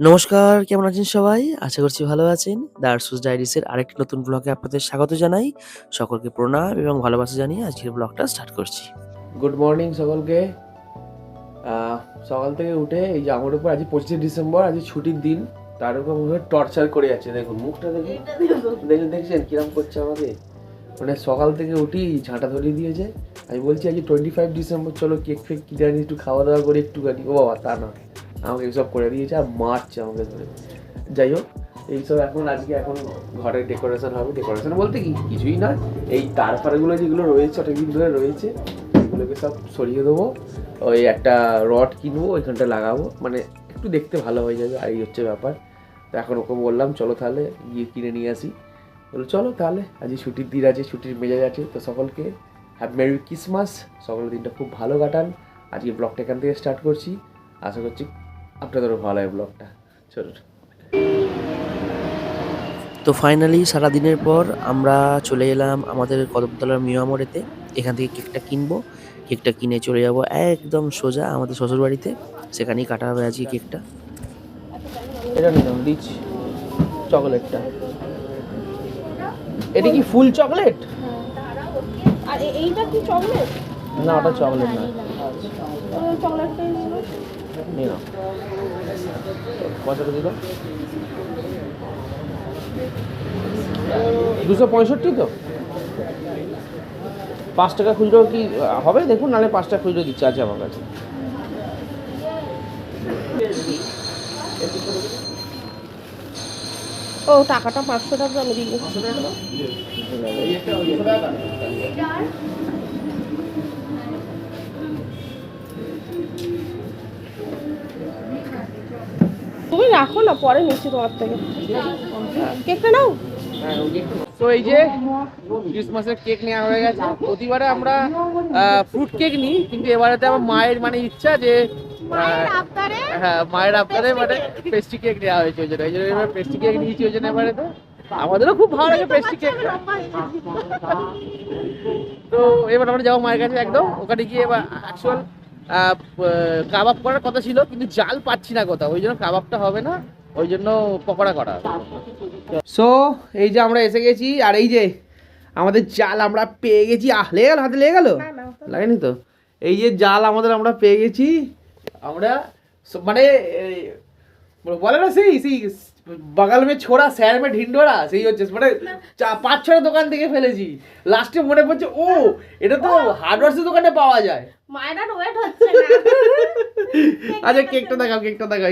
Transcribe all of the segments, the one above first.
নমস্কার, কেমন আছেন সবাই? আশা করছি ভালো আছেন। দ্য আরশুস ডায়েরিজের আরেকটি নতুন ব্লগে আপনাদের স্বাগত জানাই। সকলকে প্রণাম এবং ভালোবাসা জানিয়ে আজকের ব্লগটা স্টার্ট করছি। গুড মর্নিং সকলকে। সকাল থেকে উঠে এই যে আমার উপর আজ 25শে ডিসেম্বর, আজ ছুটির দিন, তার উপর মুখে টর্চার করে যাচ্ছে। দেখুন মুখটা দেখছেন কিরম করছে আমাকে। মানে সকাল থেকে উঠি ঝাঁটা ধরিয়ে দিয়েছে। আমি বলছি আজ 25 ডিসেম্বর, চলো কেক ফেক কিনে আনি, একটু খাওয়া দাওয়া করে একটুখানি। ও বাবা, তা না, আমাকে এসব করে দিয়েছে আর মারছে আমাকে ধরে। যাই হোক, এইসব এখন ঘরে ডেকোরেশন হবে। ডেকোরেশন বলতে কিছুই না, এই তারপারগুলো যেগুলো রয়েছে অনেকদিন ধরে রয়েছে, এগুলোকে সব সরিয়ে দেবো। ওই একটা রড কিনবো, ওইখানটা লাগাবো, মানে একটু দেখতে ভালো হয়ে যাবে। আর এই হচ্ছে ব্যাপার। তো এখন ওকে বললাম চলো তাহলে গিয়ে কিনে নিয়ে আসি। বলো চলো তাহলে, আজ ছুটির দিন আছে, ছুটির মেজাজ আছে। তো সকলকে হ্যাপি মেরি ক্রিসমাস। সকলের দিনটা খুব ভালো কাটান। আজকে ব্লগটা এখান থেকে স্টার্ট করছি। আশা করছি আপনাদেরও ভালো হয় ব্লগটা। চলো। তো ফাইনালি সারাদিনের পর আমরা চলে এলাম আমাদের কদমতলার মিয়ামোড়েতে। এখান থেকে কেকটা কিনবো। কেকটা কিনে চলে যাবো একদম সোজা আমাদের শ্বশুরবাড়িতে। সেখানেই কাটা হবে আজকে কেকটা। এটা নিলাম রিচ চকলেটটা। এটা কি ফুল চকলেট? আর এইটা কি চকলেট? না, ওটা চকলেট না। চকলেটটাই নিয়ে নাও। কতটা দিল? 265 তো। 5 টাকা খুচরো কি হবে দেখুন, নাহলে 5 টাকা খুচরো দিচ্ছে আছে আমার কাছে। ও টাকাটা 500 টাকা আমি দিই। তুমি রাখো না, পরে নিচ্ছি তোমার থেকে। কেকটা নাও। তো এই যে ক্রিসমাসের কেক নেওয়া হয়ে গেছে। প্রতিবারে আমরা ফ্রুট কেক নিই, কিন্তু এবারেতে আমার মায়ের মানে ইচ্ছা যে হ্যাঁ, মায়ের আবদারে মানে পেস্ট্রি কেক নেওয়া হয়েছে। ওই জন্য এবার পেস্ট্রি কেক নিয়েছি। ওই জন্য এবারে তো আমাদেরও খুব ভালো লাগে পেস্ট্রি কেক। তো এবার আমরা যাবো মায়ের কাছে একদম। ওখানে গিয়ে এবার অ্যাকচুয়াল কাবাব করার কথা ছিল, কিন্তু জাল পাচ্ছি না কোথাও, ওই জন্য কাবাবটা হবে না, ওই জন্য পকোড়া করা। সো এই যে আমরা এসে গেছি, আর এই যে আমাদের জাল আমরা পেয়ে গেছি। লেগে গেল, হাতে লেগে গেল? লাগেনি তো। এই যে জাল আমরা পেয়ে গেছি। আমরা মানে বলে না সেই সেই বাগাল মে ছোড়া স্যার মে ঢিন্ডোরা, সেই হচ্ছে মানে 5-6 দোকান থেকে ফেলেছি। লাস্টে মনে পড়ছে ও এটা তো হার্ডওয়্যার্সের দোকানে পাওয়া যায়। মায়ের ওয়েট হচ্ছে না। আচ্ছা কেকটা দেখাও, কেকটা দেখাও।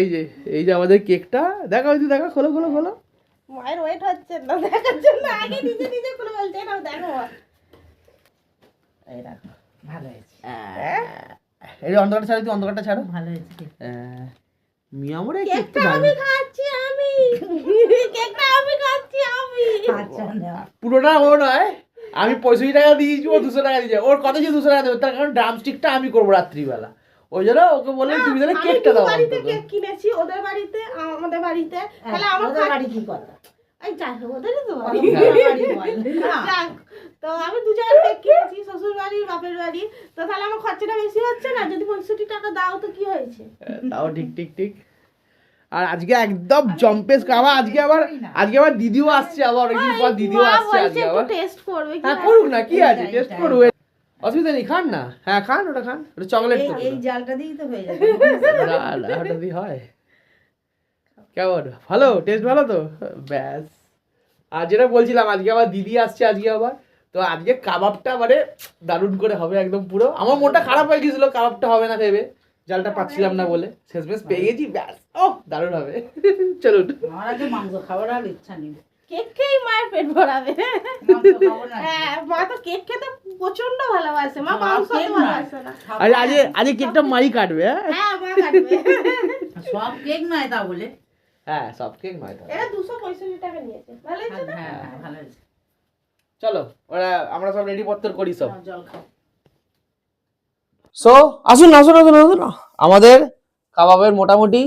এই যে আমাদের কেকটা দেখাও, এই দেখা, খোলো খোলো খোলো। মায়ের ওয়েট হচ্ছে না দেখার জন্য আগে নিজে নিজে খুলে বলছে না দেখো। এই দেখো ভালো হয়েছে। এই অন্ধকারটা ছাড়ো, তুই অন্ধকারটা ছাড়ো। ভালো হয়েছে। মিয়ামরে কেকটা আমি খাচ্ছি আমি। কেকটা আমি খাচ্ছি আমি। আচ্ছা নাও। পুরোটা ও নয়, আমি 65 টাকা দিয়েছি, ও 200 টাকা দিয়েছে। ওর কথা যে 200 টাকা দেবে, তার কারণ ড্রামস্টিকটা আমি করবো রাত্রিবেলা। ওই জন্য ওকে বললাম তুমি তাহলে কেকটা দাও। বাড়িতে কেক কিনেছি, ওদের বাড়িতে আমাদের বাড়িতে। তাহলে আমার বাড়ি কি কথা? এই যাই হোক, ওদেরই তো বাড়ি। বাড়ি বল না। যাক, তো আমি 2 জায়গায় কেক কিনেছি, শ্বশুর বাড়ি বাপের বাড়ি। তো তাহলে আমার খরচাটা বেশি হচ্ছে না? যদি 65 টাকা দাও তো কি হয়েছে? তাও ঠিক ঠিক ঠিক। আর আজকে একদম জম্পেস খাওয়া। আজকে আবার দিদিও আসছে, আবার অনেকদিন পর দিদিও আসছে আজকে আবার। টেস্ট করবে কি? হ্যাঁ করুক না, কি আছে, টেস্ট করুক, অসুবিধা নেই। খান না, হ্যাঁ খান, ওটা খান, ওটা চকলেট তো। এই জালটা দিয়েই তো হয়ে যাবে। না না, ওটা দিয়ে হয়। কেমন ভালো টেস্ট, ভালো তো ব্যাস। আর যেটা বলছিলাম, আজকে আবার দিদি আসছে আজকে আবার। তো আজকে কাবাবটা মানে দারুণ করে হবে একদম পুরো। আমার মনটা খারাপ হয়ে গেছিল কাবাবটা হবে না ভেবে, জালটা পাচ্ছিলাম না বলে। শেষমেশ পেয়ে গেছি, ব্যাস ও দারুণ হবে। চলুন। আমার আগে মাংস খাবার আর ইচ্ছা নেই। কেক খেয়েই মায়ের পেট ভরাবে। মাংস খাবো না। হ্যাঁ, মা তো কেক খেতে প্রচন্ড ভালোবাসে। মা মাংস খেতে ভালোবাসে না। আজকে কেকটা মাই কাটবে। হ্যাঁ, মা কাটবে। সব কেক নয় তা বলে। হ্যাঁ সব কেক মাই কাটবে। এটা 265 টাকা নিয়েছে। ভালো হয়েছে না? হ্যাঁ ভালো হয়েছে। চলো আমরা সব রেডি পত্তর করি সব। জল খাও। সো আসুন আসুন আসুন আসুন, আমাদের কাবাবের মোটামুটি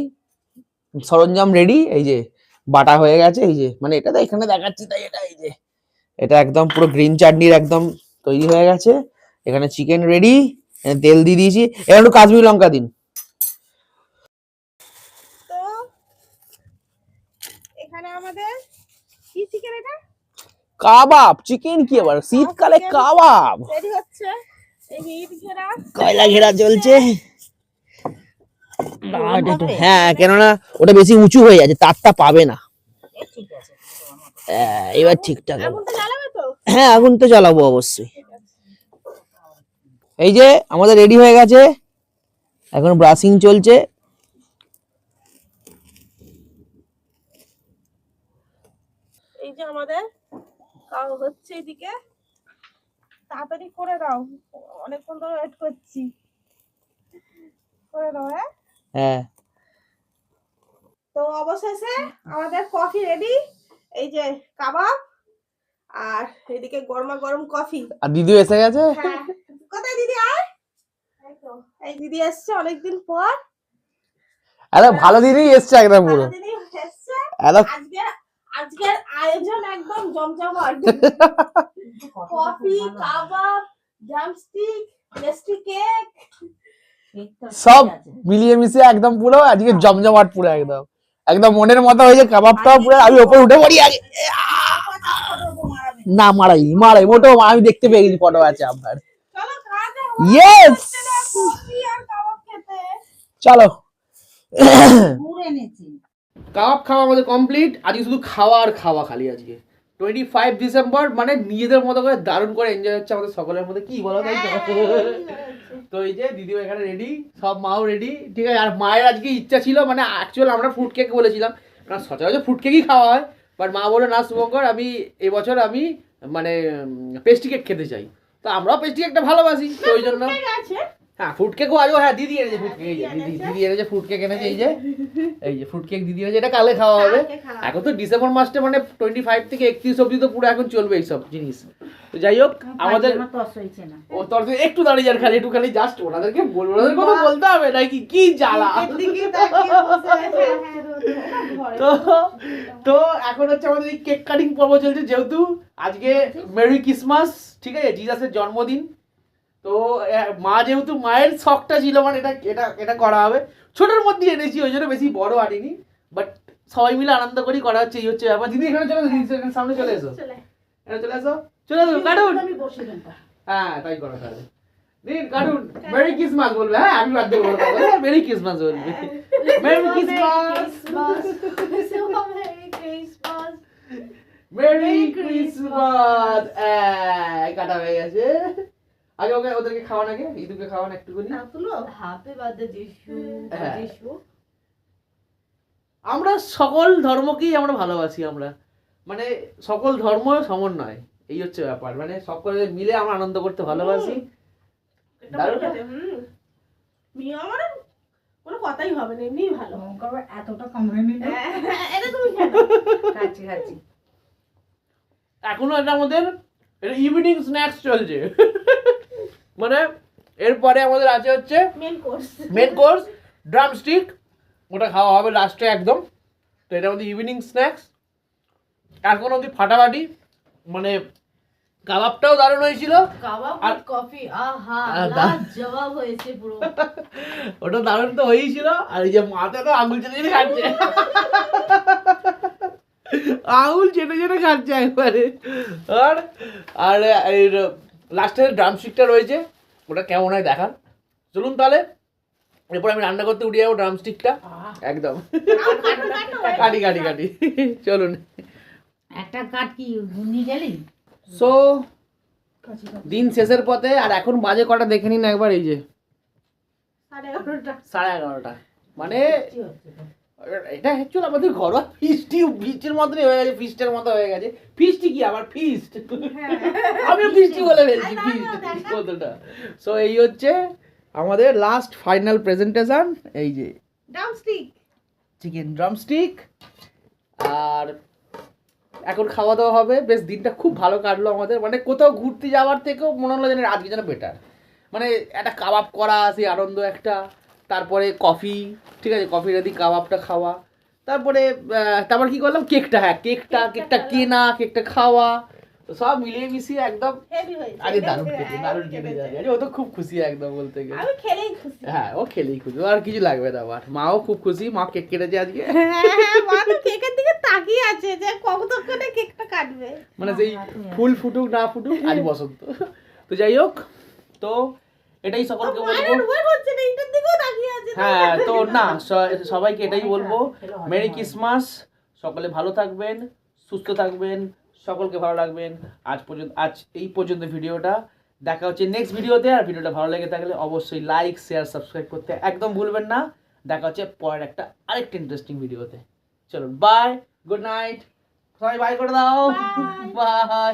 সরঞ্জাম রেডি। এই যে বাটা হয়ে গেছে, এই যে মানে এটা তো এখানে দেখাচ্ছি তাই এটা, এই যে এটা একদম পুরো গ্রিন চাটনির একদম তৈরি হয়ে গেছে। এখানে চিকেন রেডি, তেল দিয়ে দিয়েছি। এবার একটু কাশ্মীরি লঙ্কা দিন। তো এখানে আমাদের কি চিকেন এটা কাবাব চিকেন কি আবার শীতকালে কাবাব রেডি হচ্ছে। এই ইট ঘেরা কয়লা ঘেরা চলছে। হ্যাঁ, কেননা ওটা বেশি উঁচু হয়ে যাচ্ছে, তারটা পাবে না। ঠিক আছে এবার ঠিকঠাক হবে। আগুন তো জ্বালাবে তো? হ্যাঁ, আগুন তো জ্বালাবো অবশ্যই। এই যে আমাদের রেডি হয়ে গেছে, এখন ব্রাশিং চলছে। এই যে আমাদের কাউ হচ্ছে এদিকে, তাড়াতাড়ি করে দাও, অনেকক্ষণ ধরে ওয়েট করছি, করে দাও। হ্যাঁ, হ্যাঁ, তো অবশেষে আমাদের কফি রেডি। এই যে কাবাব, আর এদিকে গরমা গরম কফি। আর দিদি এসে গেছে। হ্যাঁ, কোথায় দিদি? আয়, এই তো, এই দিদি এসছে অনেকদিন পর। আরে ভালো দিনই এসছে একদম পুরো। দিদি এসছে। আরে আজকের আয়োজন একদম জমজমাট। কফি, কাবাব, ড্রামস্টিক, পেস্ট্রি কেক, সব মিলিয়ে মিশিয়ে একদম পুরো আজকে জমজমাট পুরো একদম একদম মনের মতো হয়েছে কাবাবটাও পুরো। আমি ওপরে উঠে পড়ি আগে। না মারাই মোটো আমি দেখতে পেয়ে গেছি, ফটো আছে আপনার। চলো খাওয়াতে ইয়েস, কফি আর কাবাব খেতে। চলো। গুড় এনেছি কাবাব খাওয়া আমাদের কমপ্লিট। আজকে শুধু খাওয়া আর খাওয়া খালি। আজকে 25 ডিসেম্বর, মানে নিজেদের মতো করে দারুণ করে এনজয় হচ্ছে আমাদের সকলের মধ্যে, কি বলো তাই তো? তো এই যে দিদিও এখানে রেডি, সব মাও রেডি, ঠিক আছে। আর মায়ের আজকে ইচ্ছা ছিল, মানে অ্যাকচুয়াল আমরা ফ্রুট কেক বলেছিলাম, কারণ সচরাচর ফ্রুট কেকই খাওয়া হয়, বাট মা বলে না শুভঙ্কর, আমি এবছর আমি মানে পেস্ট্রি কেক খেতে চাই। তো আমরাও পেস্ট্রি কেকটা ভালোবাসি, তো ওই জন্য ঠিক আছে, হ্যাঁ ফ্রুট কেকও আজও, হ্যাঁ দিদি এনেছে ফ্রুট কেক। দিদি এনেছে ফ্রুট কেক এনেছে। এই যে ফ্রুট কেক দিদি এনেছে, এটা কালে খাওয়া হবে। এখন তো ডিসেম্বর মাসটা মানে 25 থেকে 31 অব্দি তো পুরো এখন চলবে এইসব জিনিস। তো যাই হোক আমাদের তস হয়েছে না ও তোর একটু দাঁড়িয়ে যান, খালি একটু খালি জাস্ট ওনাদেরকে বলবো, ওনাদের কথা বলতে হবে নাকি, কি জ্বালা। তো তো এখন হচ্ছে আমাদের এই কেক কাটিং পর্ব চলছে, যেহেতু আজকে মেরি ক্রিসমাস, ঠিক আছে, জিজাসের জন্মদিন। তো মা যেহেতু মায়ের শখটা ছিল, মানে এটা এটা এটা করা হবে, ছোটোর মধ্যে এনেছি, ওই জন্য বেশি বড় আনিনি, বাট সবাই মিলে আনন্দ করি করা হচ্ছে, এই হচ্ছে ব্যাপার। দিদি এখানে চলে এসো, দিদি এখানে সামনে চলে এসো, এখানে চলে এসো, চলে এসো, কাটুন। হ্যাঁ তাই করো তাহলে, দিন কাটুন। মেরি ক্রিসমাস বলবে, হ্যাঁ হ্যাপি বার্থডে বলবে, মেরি ক্রিসমাস বলবে, মেরি ক্রিসমাস, মেরি ক্রিসমাস। কাটা হয়ে গেছে। আগে ওকে ওদেরকে খাওয়ান, আগে ইদুকে খাওয়ান একটুখানি। হ্যাঁ। আমরা সকল ধর্মকেই আমরা ভালোবাসি, আমরা মানে সকল ধর্ম সমন্বয়, এই হচ্ছে ব্যাপার, মানে সকলে মিলে আমরা আনন্দ করতে ভালোবাসি। দারুণ না? আমার কোনো কথাই হবে না, এমনি ভালো। এতটা কামড়ে নিল এটা তুমি খেলো। খাচ্ছি এখনো এটা আমাদের ইভিনিং স্ন্যাক্স চলছে। মানে এরপরে আমাদের আছে হচ্ছে মেন কোর্স ড্রামস্টিক, ওটা খাওয়া হবে লাস্টে একদম। তো এটা আমাদের ইভিনিং স্ন্যাক্স। এখন অবধি ফাটাফাটি, মানে কাবাবটাও দারুণ হয়েছিল, কাবাব আর আর কফি আহা জবাব হয়েছে পুরো। ওটা দারুণ তো হয়েছিল। আর এই যে মাথা তো আঙুল চেটে চেটে খাচ্ছে, আঙুল চেটে চেটে খাচ্ছে একবারে। আর আর এই লাস্টের ড্রামস্টিকটা রয়েছে, ওটা কেমন হয় দেখান। চলুন তাহলে, এরপর আমি রান্না করতে উঠে যাবো ড্রামস্টিকটা একদম। কাটি কাটি কাটি, চলুন। একটা কাট কি গুন্ডি গেলি সো দিন শেষের পথে, আর এখন বাজে কটা দেখে নিন একবার, এই যে 11:30। মানে এটা অ্যাকচুয়ালি আমাদের ঘরোয়া ফিস্টের মতনই হয়ে গেছে, ফিস্টের মতো হয়ে গেছে। ফিস্টি কি আবার ফিস্ট, আমিও ফিস্টি বলে ফেলছি, ফিস্ট কতটা। সো এই হচ্ছে আমাদের লাস্ট ফাইনাল প্রেজেন্টেশন, এই যে ড্রামস্টিক, চিকেন ড্রামস্টিক। আর এখন খাওয়া দাওয়া হবে। বেশ দিনটা খুব ভালো কাটলো আমাদের, মানে কোথাও ঘুরতে যাওয়ার থেকেও মনে হলো যেন আজকে যেন বেটার, মানে একটা কাবাব করা, সেই আনন্দ একটা, তারপরে কফি, ঠিক আছে, কফি রেডি, কাবাবটা খাওয়া, তারপরে তারপর কি করলাম, কেকটা, হ্যাঁ কেকটা কেনা, কেকটা খাওয়া, তো সব মিলিয়ে মিশিয়ে একদম আরে দারুণ কেটে যায়। ও তো খুব খুশি একদম বলতে গেলে, আমি খেলেই খুশি। হ্যাঁ ও খেলেই খুশি, আর কিছু লাগবে না। আবার মাও খুব খুশি, মা কেক কেটেছে আজকে। মা তো কেকের দিকে তাকিয়ে আছে যে কতক্ষণে কেকটা কাটবে। মানে সেই ফুল ফুটুক না ফুটুক আজ বসন্ত। তো যাই হোক, তো এটাই সকলকে বলবো। ওয়েট হচ্ছে না, এইটার দিকেও তাকিয়ে আছে। হ্যাঁ, তো না সবাইকে এটাই বলবো, মেরি ক্রিসমাস, সকলে ভালো থাকবেন, সুস্থ থাকবেন, সকলকে ভালো রাখবেন। আজ এই পর্যন্ত ভিডিওটা, দেখা হচ্ছে নেক্সট ভিডিওতে। আর ভিডিওটা ভালো লেগে থাকলে অবশ্যই লাইক, শেয়ার, সাবস্ক্রাইব করতে একদম ভুলবেন না। দেখা হচ্ছে পরের আরেকটা ইন্টারেস্টিং ভিডিওতে। চলুন, বাই, গুড নাইট, সবাই বাই করে দাও, বাই।